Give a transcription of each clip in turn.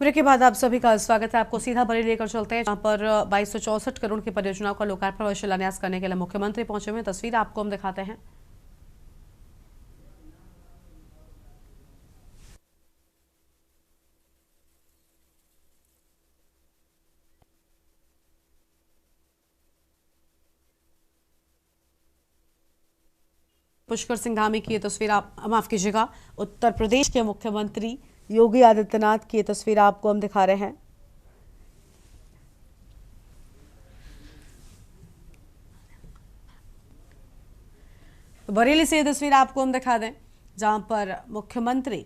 Break के बाद आप सभी का स्वागत है। आपको सीधा बरेली लेकर चलते हैं, जहां पर 2264 करोड़ की परियोजनाओं का लोकार्पण और शिलान्यास करने के लिए मुख्यमंत्री पहुंचे हुए हैं। तस्वीर आपको हम दिखाते हैं। पुष्कर सिंह धामी की ये तस्वीर आप माफ कीजिएगा, उत्तर प्रदेश के मुख्यमंत्री योगी आदित्यनाथ की ये तस्वीर आपको हम दिखा रहे हैं। बरेली से ये तस्वीर आपको हम दिखा दें, जहां पर मुख्यमंत्री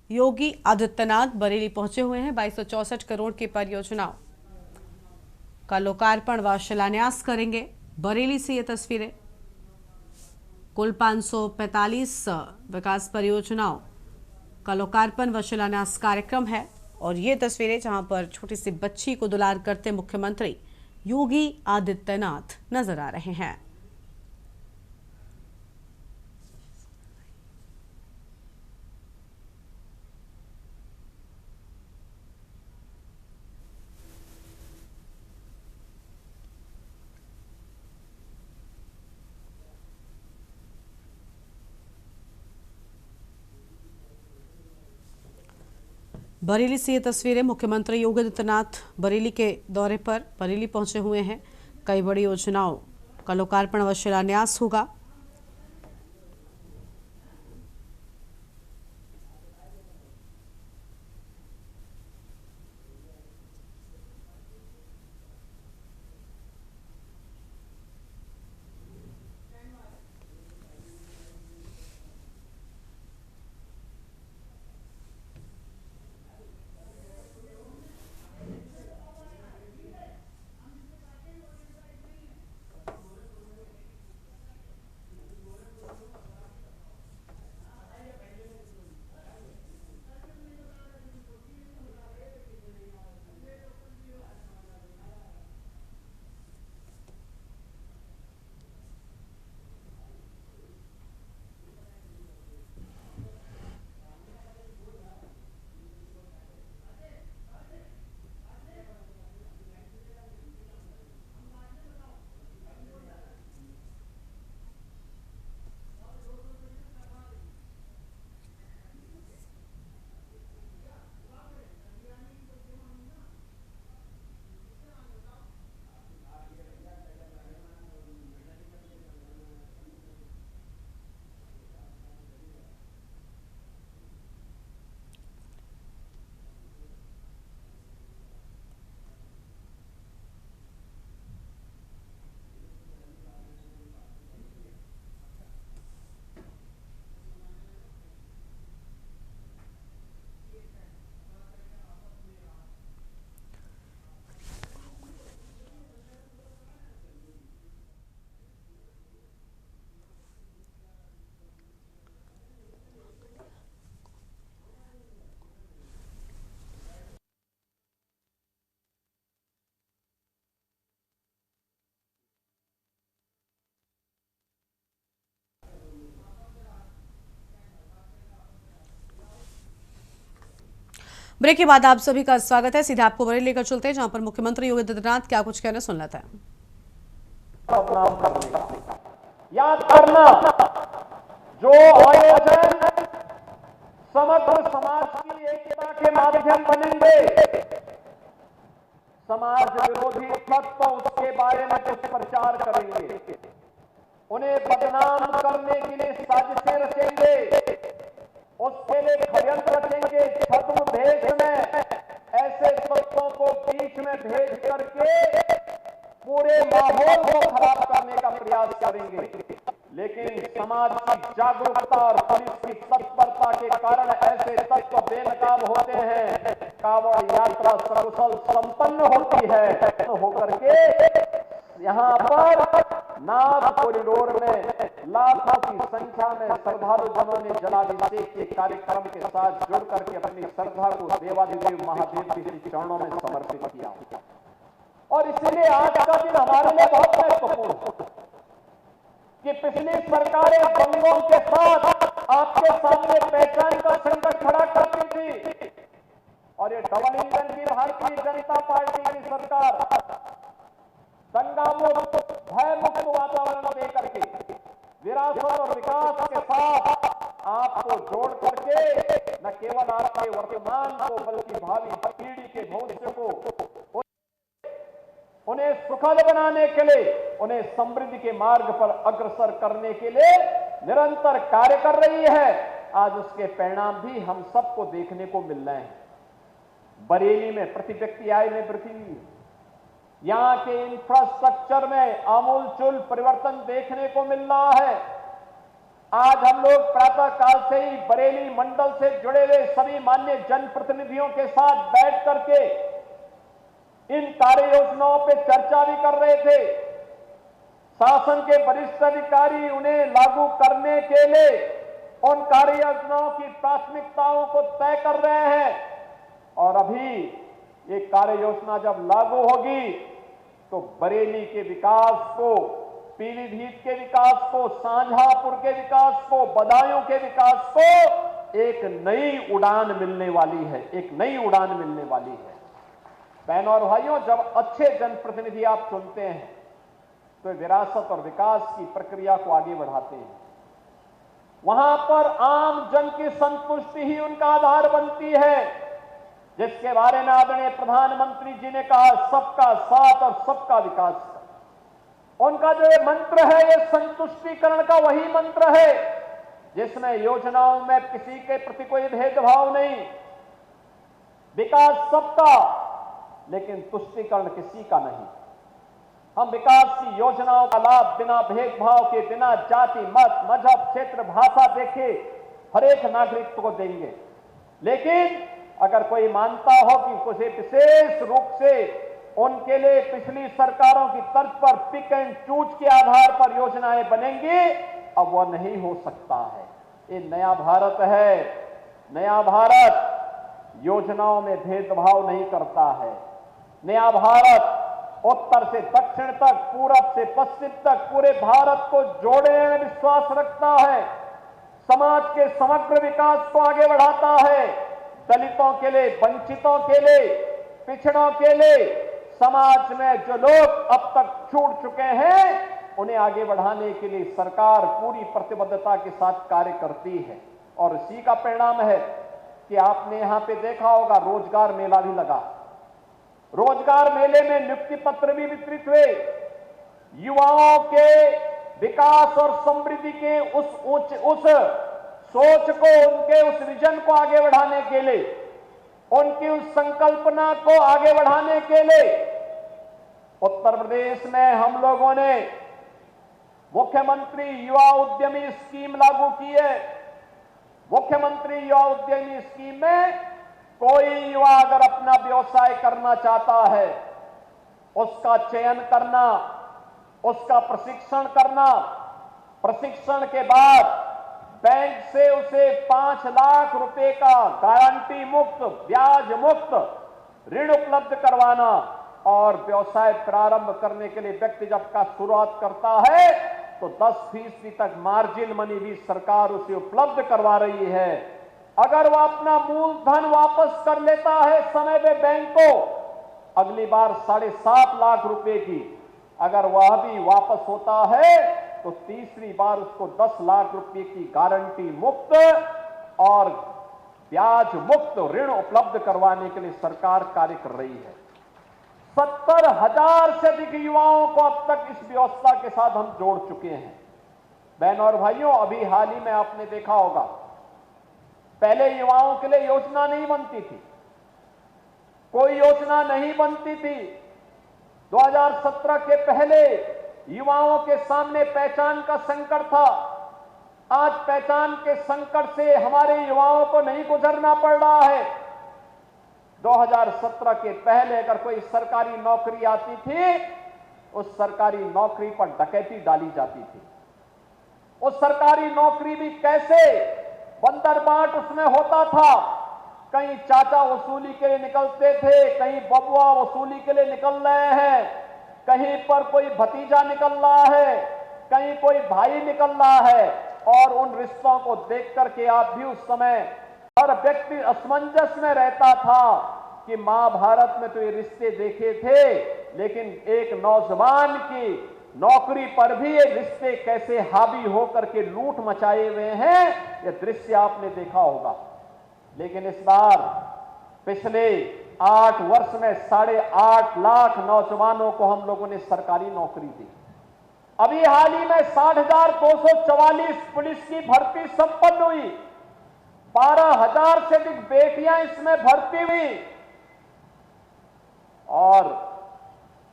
योगी आदित्यनाथ बरेली पहुंचे हुए हैं। 2264 करोड़ की परियोजनाओं का लोकार्पण व शिलान्यास करेंगे। बरेली से ये तस्वीरें, कुल 545 विकास परियोजनाओं का लोकार्पण व शिलान्यास कार्यक्रम है। और ये तस्वीरें जहां पर छोटी सी बच्ची को दुलार करते मुख्यमंत्री योगी आदित्यनाथ नजर आ रहे हैं। बरेली से ये तस्वीरें, मुख्यमंत्री योगी आदित्यनाथ बरेली के दौरे पर बरेली पहुंचे हुए हैं। कई बड़ी योजनाओं का लोकार्पण व शिलान्यास होगा। ब्रेक के बाद आप सभी का स्वागत है। सीधे आपको बरेली लेकर चलते हैं, जहां पर मुख्यमंत्री योगी आदित्यनाथ क्या कुछ कहना सुन लेते हैं। याद करना, जो आयोजन समग्र समाज की एकता के माध्यम बनेंगे, समाज विरोधी तत्व उसके बारे में दुष्प्रचार करेंगे, उन्हें बदनाम करने के लिए साजिशें रचेंगे, उसके लिए षड्यंत्र रचेंगे, छद्म भेष में ऐसे तत्वों को बीच में भेज करके पूरे माहौल को खराब करने का प्रयास करेंगे। लेकिन समाज की जागरूकता और पुलिस की तत्परता के कारण ऐसे तत्व बेनकाब होते हैं। कांवड़ यात्रा सकुशल संपन्न होती है। होकर के यहाँ पर नाग कॉरिडोर में लाखों की संख्या में श्रद्धालु जनों ने जलाभिषेक के कार्यक्रम के साथ जुड़ करके अपनी श्रद्धा को देवाधिदेव महादेव के चरणों में समर्पित किया। और इसलिए आज का दिन हमारे लिए बहुत महत्वपूर्ण है कि पिछली सरकारें दंगों के साथ आपके सामने पहचान का संकट खड़ा करती थी, और ये डबल इंजन की भारतीय जनता पार्टी की सरकार दंगा मुक्त, भय मुक्त वातावरण दे करके विरासत और विकास के साथ आपको जोड़ करके न केवल आपके वर्तमान को बल्कि भावी पीढ़ी के भविष्य को उन्हें सुखद बनाने के लिए, उन्हें समृद्धि के मार्ग पर अग्रसर करने के लिए निरंतर कार्य कर रही है। आज उसके परिणाम भी हम सबको देखने को मिल रहे हैं। बरेली में प्रति व्यक्ति आय में वृद्धि हुई है। यहां के इंफ्रास्ट्रक्चर में आमूलचूल परिवर्तन देखने को मिल रहा है। आज हम लोग प्रातः काल से ही बरेली मंडल से जुड़े हुए सभी मान्य जनप्रतिनिधियों के साथ बैठ करके इन कार्य योजनाओं पे चर्चा भी कर रहे थे। शासन के वरिष्ठ अधिकारी उन्हें लागू करने के लिए उन कार्य योजनाओं की प्राथमिकताओं को तय कर रहे हैं। और अभी ये कार्य योजना जब लागू होगी तो बरेली के विकास को, पीलीभीत के विकास को, शाहजहांपुर के विकास को, बदायूं के विकास को एक नई उड़ान मिलने वाली है, एक नई उड़ान मिलने वाली है। बहनों और भाइयों, जब अच्छे जनप्रतिनिधि आप चुनते हैं तो विरासत और विकास की प्रक्रिया को आगे बढ़ाते हैं। वहां पर आम जन की संतुष्टि ही उनका आधार बनती है, जिसके बारे में आदरणीय प्रधानमंत्री जी ने कहा, सबका साथ और सबका विकास। उनका जो ये मंत्र है, ये संतुष्टिकरण का वही मंत्र है जिसमें योजनाओं में किसी के प्रति कोई भेदभाव नहीं, विकास सबका लेकिन तुष्टिकरण किसी का नहीं। हम विकास की योजनाओं का लाभ बिना भेदभाव के, बिना जाति, मत, मजहब, क्षेत्र, भाषा देखे हर एक नागरिक को देंगे। लेकिन अगर कोई मानता हो कि कुछ विशेष रूप से उनके लिए पिछली सरकारों की तर्ज पर पिक एंड चूज के आधार पर योजनाएं बनेंगी, अब वह नहीं हो सकता है। ये नया भारत है। नया भारत योजनाओं में भेदभाव नहीं करता है। नया भारत उत्तर से दक्षिण तक, पूरब से पश्चिम तक पूरे भारत को जोड़ने में विश्वास रखता है। समाज के समग्र विकास को आगे बढ़ाता है। दलितों के लिए, वंचितों के लिए, पिछड़ों के लिए, समाज में जो लोग अब तक छूट चुके हैं उन्हें आगे बढ़ाने के लिए सरकार पूरी प्रतिबद्धता के साथ कार्य करती है। और इसी का परिणाम है कि आपने यहां पे देखा होगा, रोजगार मेला भी लगा। रोजगार मेले में नियुक्ति पत्र भी वितरित हुए। युवाओं के विकास और समृद्धि के उस सोच को, उनके उस विजन को आगे बढ़ाने के लिए, उनकी उस संकल्पना को आगे बढ़ाने के लिए उत्तर प्रदेश में हम लोगों ने मुख्यमंत्री युवा उद्यमी स्कीम लागू की है। मुख्यमंत्री युवा उद्यमी स्कीम में कोई युवा अगर अपना व्यवसाय करना चाहता है, उसका चयन करना, उसका प्रशिक्षण करना, प्रशिक्षण के बाद बैंक से उसे 5 लाख रुपए का गारंटी मुक्त, ब्याज मुक्त ऋण उपलब्ध करवाना और व्यवसाय प्रारंभ करने के लिए व्यक्ति जब का शुरुआत करता है तो 10% तक मार्जिन मनी भी सरकार उसे उपलब्ध करवा रही है। अगर वह अपना मूलधन वापस कर लेता है समय पे बैंक को, अगली बार 7.5 लाख रुपए की अगर वह भी वापस होता है तो तीसरी बार उसको 10 लाख रुपए की गारंटी मुक्त और ब्याज मुक्त ऋण उपलब्ध करवाने के लिए सरकार कार्य कर रही है। 70,000 से अधिक युवाओं को अब तक इस व्यवस्था के साथ हम जोड़ चुके हैं। बहनों और भाइयों, अभी हाल ही में आपने देखा होगा, पहले युवाओं के लिए योजना नहीं बनती थी, कोई योजना नहीं बनती थी। 2017 के पहले युवाओं के सामने पहचान का संकट था। आज पहचान के संकट से हमारे युवाओं को नहीं गुजरना पड़ रहा है। 2017 के पहले अगर कोई सरकारी नौकरी आती थी, उस सरकारी नौकरी पर डकैती डाली जाती थी। उस सरकारी नौकरी भी कैसे बंदर बाट उसमें होता था। कहीं चाचा वसूली के लिए निकलते थे, कहीं बबुआ वसूली के लिए निकल रहे हैं, कहीं पर कोई भतीजा निकल रहा है, कहीं कोई भाई निकल रहा है। और उन रिश्तों को देख करके आप भी उस समय हर व्यक्ति असमंजस में रहता था कि महाभारत में तो ये रिश्ते देखे थे, लेकिन एक नौजवान की नौकरी पर भी ये रिश्ते कैसे हावी होकर के लूट मचाए हुए हैं, ये दृश्य आपने देखा होगा। लेकिन इस बार पिछले 8 वर्ष में 8.5 लाख नौजवानों को हम लोगों ने सरकारी नौकरी दी। अभी हाल ही में 60,244 पुलिस की भर्ती संपन्न हुई। 12,000 से अधिक बेटियां इसमें भर्ती हुई और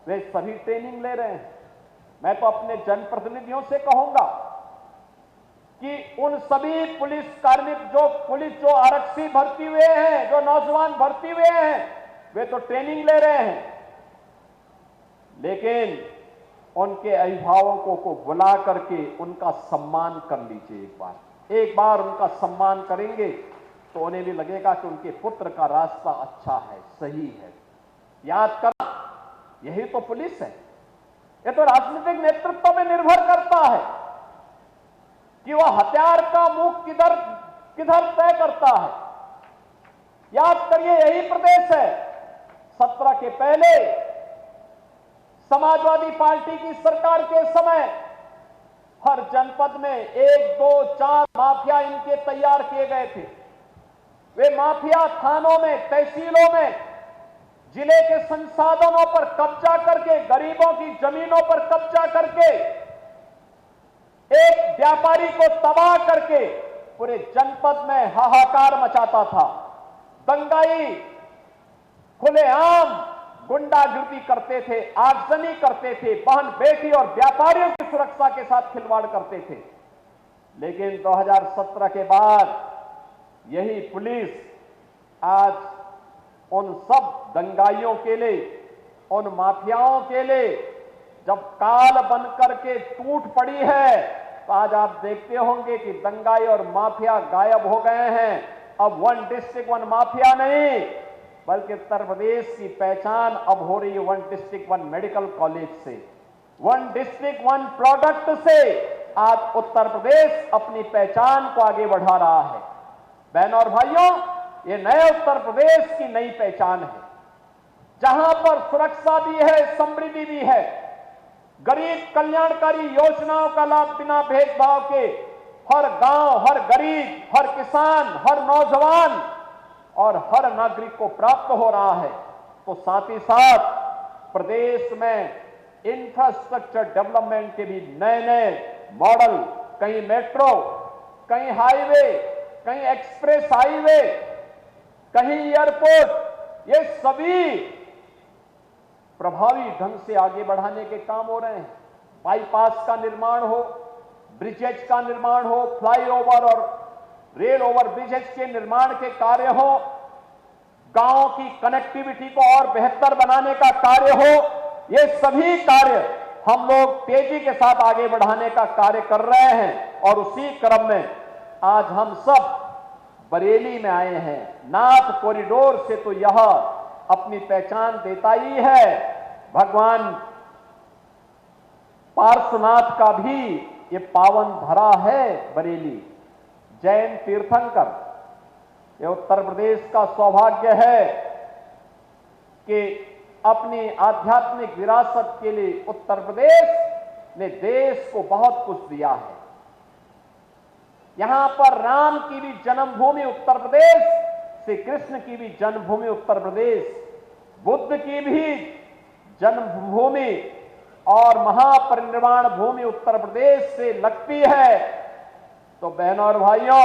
वे सभी ट्रेनिंग ले रहे हैं। मैं तो अपने जनप्रतिनिधियों से कहूंगा कि उन सभी पुलिस कार्मिक जो आरक्षी भर्ती हुए हैं, जो नौजवान भर्ती हुए हैं, वे तो ट्रेनिंग ले रहे हैं, लेकिन उनके अभिभावकों को बुला करके उनका सम्मान कर लीजिए। एक बार उनका सम्मान करेंगे तो उन्हें भी लगेगा कि उनके पुत्र का रास्ता अच्छा है, सही है। याद करना, यही तो पुलिस है। ये तो राजनीतिक नेतृत्व में निर्भर करता है कि वह हथियार का मुख किधर तय करता है। याद करिए, यही प्रदेश है 17 के पहले समाजवादी पार्टी की सरकार के समय हर जनपद में 1, 2, 4 माफिया इनके तैयार किए गए थे। वे माफिया थानों में, तहसीलों में जिले के संसाधनों पर कब्जा करके, गरीबों की जमीनों पर कब्जा करके, एक व्यापारी को तबाह करके पूरे जनपद में हाहाकार मचाता था। दंगाई, खुलेआम गुंडागिर्दी करते थे, आगजनी करते थे, बहन बेटी और व्यापारियों की सुरक्षा के साथ खिलवाड़ करते थे। लेकिन 2017 के बाद यही पुलिस आज उन सब दंगाइयों के लिए, उन माफियाओं के लिए जब काल बन करके टूट पड़ी है, तो आज आप देखते होंगे कि दंगाई और माफिया गायब हो गए हैं। अब 1 डिस्ट्रिक्ट 1 माफिया नहीं, बल्कि उत्तर प्रदेश की पहचान अब हो रही है 1 डिस्ट्रिक्ट 1 मेडिकल कॉलेज से, 1 डिस्ट्रिक्ट 1 प्रोडक्ट से। आज उत्तर प्रदेश अपनी पहचान को आगे बढ़ा रहा है। बहनों और भाइयों, ये नए उत्तर प्रदेश की नई पहचान है, जहां पर सुरक्षा भी है, समृद्धि भी है, गरीब कल्याणकारी योजनाओं का लाभ बिना भेदभाव के हर गांव, हर गरीब, हर किसान, हर नौजवान और हर नागरिक को प्राप्त हो रहा है। तो साथ ही साथ प्रदेश में इंफ्रास्ट्रक्चर डेवलपमेंट के भी नए मॉडल, कहीं मेट्रो, कहीं हाईवे, कहीं एक्सप्रेस हाईवे, कहीं एयरपोर्ट, ये सभी प्रभावी ढंग से आगे बढ़ाने के काम हो रहे हैं। बाईपास का निर्माण हो, ब्रिजेज का निर्माण हो, फ्लाईओवर और रेल ओवर ब्रिजेज के निर्माण के कार्य हो, गांव की कनेक्टिविटी को और बेहतर बनाने का कार्य हो, ये सभी कार्य हम लोग तेजी के साथ आगे बढ़ाने का कार्य कर रहे हैं। और उसी क्रम में आज हम सब बरेली में आए हैं। नाथ कॉरिडोर से तो यह अपनी पहचान देता ही है। भगवान पार्श्वनाथ का भी ये पावन धरा है बरेली। जैन तीर्थंकर, ये उत्तर प्रदेश का सौभाग्य है कि अपनी आध्यात्मिक विरासत के लिए उत्तर प्रदेश ने देश को बहुत कुछ दिया है। यहां पर राम की भी जन्मभूमि उत्तर प्रदेश, श्री कृष्ण की भी जन्मभूमि उत्तर प्रदेश, बुद्ध की भी जन्मभूमि और महापरिनिर्वाण भूमि उत्तर प्रदेश से लगती है। तो बहनों और भाइयों,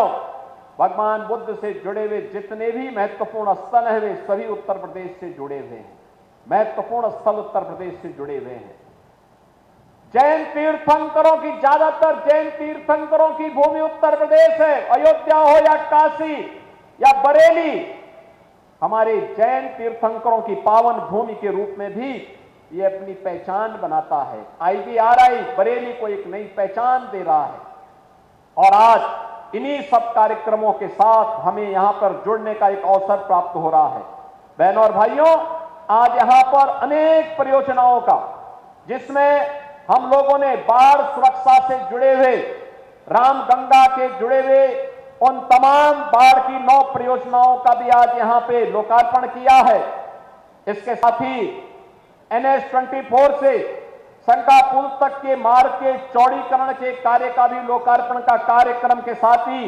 भगवान बुद्ध से जुड़े हुए जितने भी महत्वपूर्ण स्थल हैं, वे सभी उत्तर प्रदेश से जुड़े हुए हैं। महत्वपूर्ण स्थल उत्तर प्रदेश से जुड़े हुए हैं। जैन तीर्थंकरों की, ज्यादातर जैन तीर्थंकरों की भूमि उत्तर प्रदेश है। अयोध्या हो या काशी या बरेली, हमारे जैन तीर्थंकरों की पावन भूमि के रूप में भी ये अपनी पहचान बनाता है। IBRI बरेली को एक नई पहचान दे रहा है। और आज इन्हीं सब कार्यक्रमों के साथ हमें यहां पर जुड़ने का एक अवसर प्राप्त हो रहा है। बहनों और भाइयों, आज यहां पर अनेक परियोजनाओं का, जिसमें हम लोगों ने बाढ़ सुरक्षा से जुड़े हुए, रामगंगा के जुड़े हुए उन तमाम बाढ़ की 9 परियोजनाओं का भी आज यहां पे लोकार्पण किया है। इसके साथ ही NH-24 से शंका पुल तक के मार्ग के चौड़ीकरण के कार्य का भी लोकार्पण का कार्यक्रम के साथ ही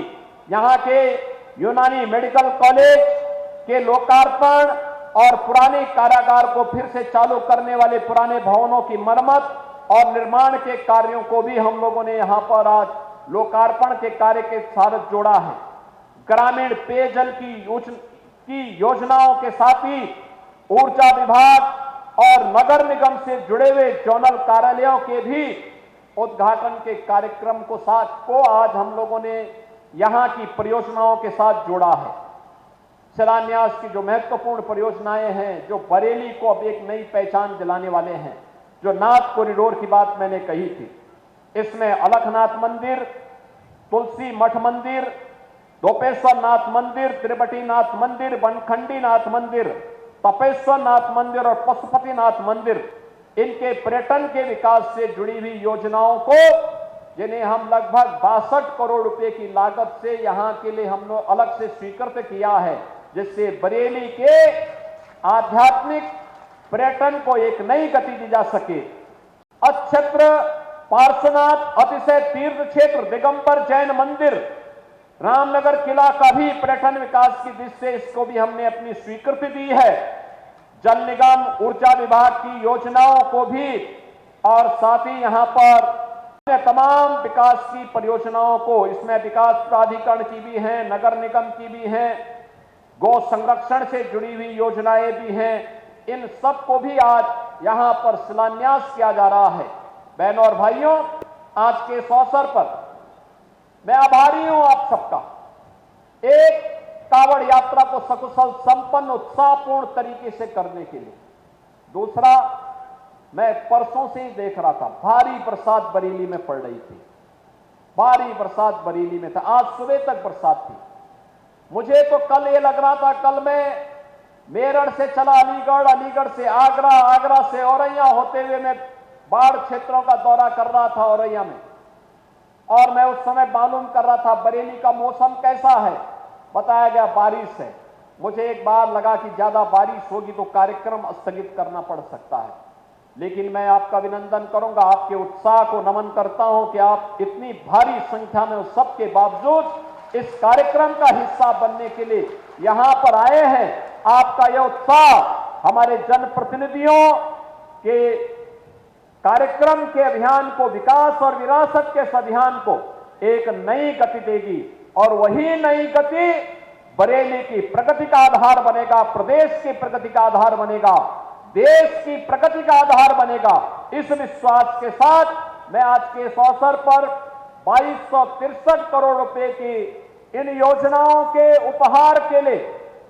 यहां के यूनानी मेडिकल कॉलेज के लोकार्पण और पुराने कारागार को फिर से चालू करने वाले पुराने भवनों की मरम्मत और निर्माण के कार्यों को भी हम लोगों ने यहां पर आज लोकार्पण के कार्य के साथ जोड़ा है। ग्रामीण पेयजल की योजनाओं के साथ ही ऊर्जा विभाग और नगर निगम से जुड़े हुए जोनल कार्यालयों के भी उद्घाटन के कार्यक्रम को आज हम लोगों ने यहां की परियोजनाओं के साथ जोड़ा है। शिलान्यास की जो महत्वपूर्ण परियोजनाएं हैं, जो बरेली को अब एक नई पहचान दिलाने वाले हैं, जो नाथ कॉरिडोर की बात मैंने कही थी, इसमें अलखनाथ मंदिर, तुलसी मठ मंदिर, दोपेश्वर नाथ मंदिर, त्रिबटी नाथ मंदिर, बनखंडी नाथ मंदिर, तपेश्वर नाथ मंदिर और पशुपति नाथ मंदिर, इनके पर्यटन के विकास से जुड़ी हुई योजनाओं को, जिन्हें हम लगभग 62 करोड़ रुपए की लागत से यहां के लिए हम लोग अलग से स्वीकृत किया है, जिससे बरेली के आध्यात्मिक पर्यटन को एक नई गति दी जा सके। अक्षेत्र पार्श्वनाथ अतिशय तीर्थ क्षेत्र, दिगंबर जैन मंदिर, रामनगर किला का भी पर्यटन विकास की दृष्टि से इसको भी हमने अपनी स्वीकृति दी है। जल निगम, ऊर्जा विभाग की योजनाओं को भी और साथ ही यहां पर तमाम विकास की परियोजनाओं को, इसमें विकास प्राधिकरण की भी हैं, नगर निगम की भी हैं, गौ संरक्षण से जुड़ी हुई योजनाएं भी हैं, इन सब को भी आज यहां पर शिलान्यास किया जा रहा है। बहनों और भाइयों, आज के इस अवसर पर मैं आभारी हूं आप सबका, एक कांवड़ यात्रा को सकुशल संपन्न उत्साहपूर्ण तरीके से करने के लिए। दूसरा, मैं परसों से ही देख रहा था, भारी बरसात बरेली में पड़ रही थी, भारी बरसात बरेली में था, आज सुबह तक बरसात थी। मुझे तो कल ये लग रहा था, कल मैं मेरठ से चला अलीगढ़, अलीगढ़ से आगरा, आगरा से औरैया होते हुए मैं बाढ़ क्षेत्रों का दौरा कर रहा था औरैया में, और मैं उस समय मालूम कर रहा था बरेली का मौसम कैसा है। बताया गया बारिश है। मुझे एक बार लगा कि ज्यादा बारिश होगी तो कार्यक्रम स्थगित करना पड़ सकता है, लेकिन मैं आपका अभिनंदन करूंगा, आपके उत्साह को नमन करता हूं कि आप इतनी भारी संख्या में उस सब के बावजूद इस कार्यक्रम का हिस्सा बनने के लिए यहां पर आए हैं। आपका यह उत्साह हमारे जनप्रतिनिधियों के कार्यक्रम के अभियान को, विकास और विरासत के इस अभियान को एक नई गति देगी, और वही नई गति बरेली की प्रगति का आधार बनेगा, प्रदेश की प्रगति का आधार बनेगा, देश की प्रगति का आधार बनेगा। इस विश्वास के साथ मैं आज के इस अवसर पर 2263 करोड़ रुपए की इन योजनाओं के उपहार के लिए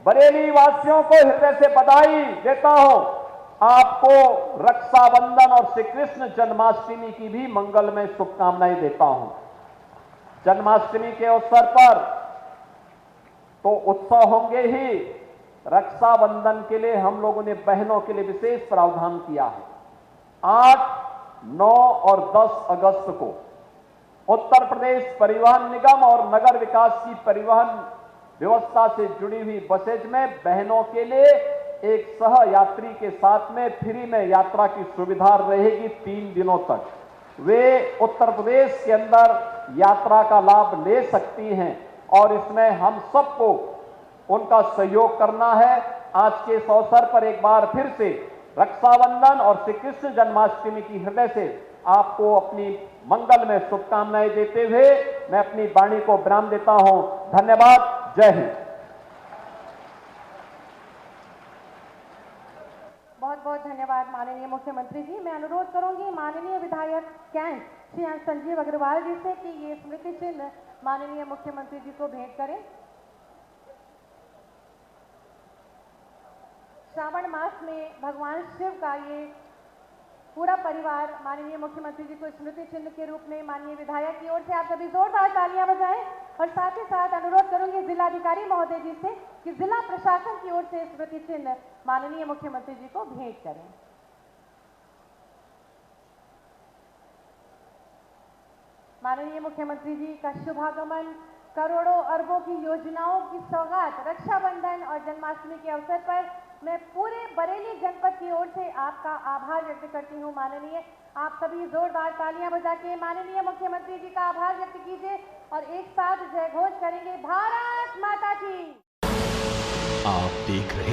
बरेली वासियों को हृदय से बधाई देता हूं। आपको रक्षाबंधन और श्री कृष्ण जन्माष्टमी की भी मंगलमय शुभकामनाएं देता हूं। जन्माष्टमी के अवसर पर तो उत्सव होंगे ही, रक्षाबंधन के लिए हम लोगों ने बहनों के लिए विशेष प्रावधान किया है। 8, 9 और 10 अगस्त को उत्तर प्रदेश परिवहन निगम और नगर विकास की परिवहन व्यवस्था से जुड़ी हुई बसेज में बहनों के लिए एक सह यात्री के साथ में फ्री में यात्रा की सुविधा रहेगी 3 दिनों तक। वे उत्तर प्रदेश के अंदर यात्रा का लाभ ले सकती हैं, और इसमें हम सबको उनका सहयोग करना है। आज के इस अवसर पर एक बार फिर से रक्षाबंधन और श्री कृष्ण जन्माष्टमी की हृदय से आपको अपनी मंगलमय शुभकामनाएं देते हुए मैं अपनी वाणी को विराम देता हूं। धन्यवाद। जय हिंद। बहुत बहुत धन्यवाद माननीय मुख्यमंत्री जी। मैं अनुरोध करूंगी माननीय विधायक कैंट श्री संजीव अग्रवाल जी से कि ये स्मृति चिन्ह माननीय मुख्यमंत्री जी को भेंट करें। श्रावण मास में भगवान शिव का ये पूरा परिवार माननीय मुख्यमंत्री जी को स्मृति चिन्ह के रूप में माननीय विधायक की ओर से आप सभी जोरदार तालियां बजाएं, और साथ ही साथ अनुरोध करूंगी जिलाधिकारी महोदय जी से कि जिला प्रशासन की ओर से स्मृति चिन्ह माननीय मुख्यमंत्री जी को भेंट करें। माननीय मुख्यमंत्री जी का शुभागमन करोड़ों अरबों की योजनाओं की सौगात रक्षाबंधन और जन्माष्टमी के अवसर पर मैं पूरे बरेली जनपद की ओर से आपका आभार व्यक्त करती हूँ। माननीय, आप सभी जोरदार तालियां बजा के माननीय मुख्यमंत्री जी का आभार व्यक्त कीजिए और एक साथ जय घोष करेंगे, भारत माता की। आप देख रहे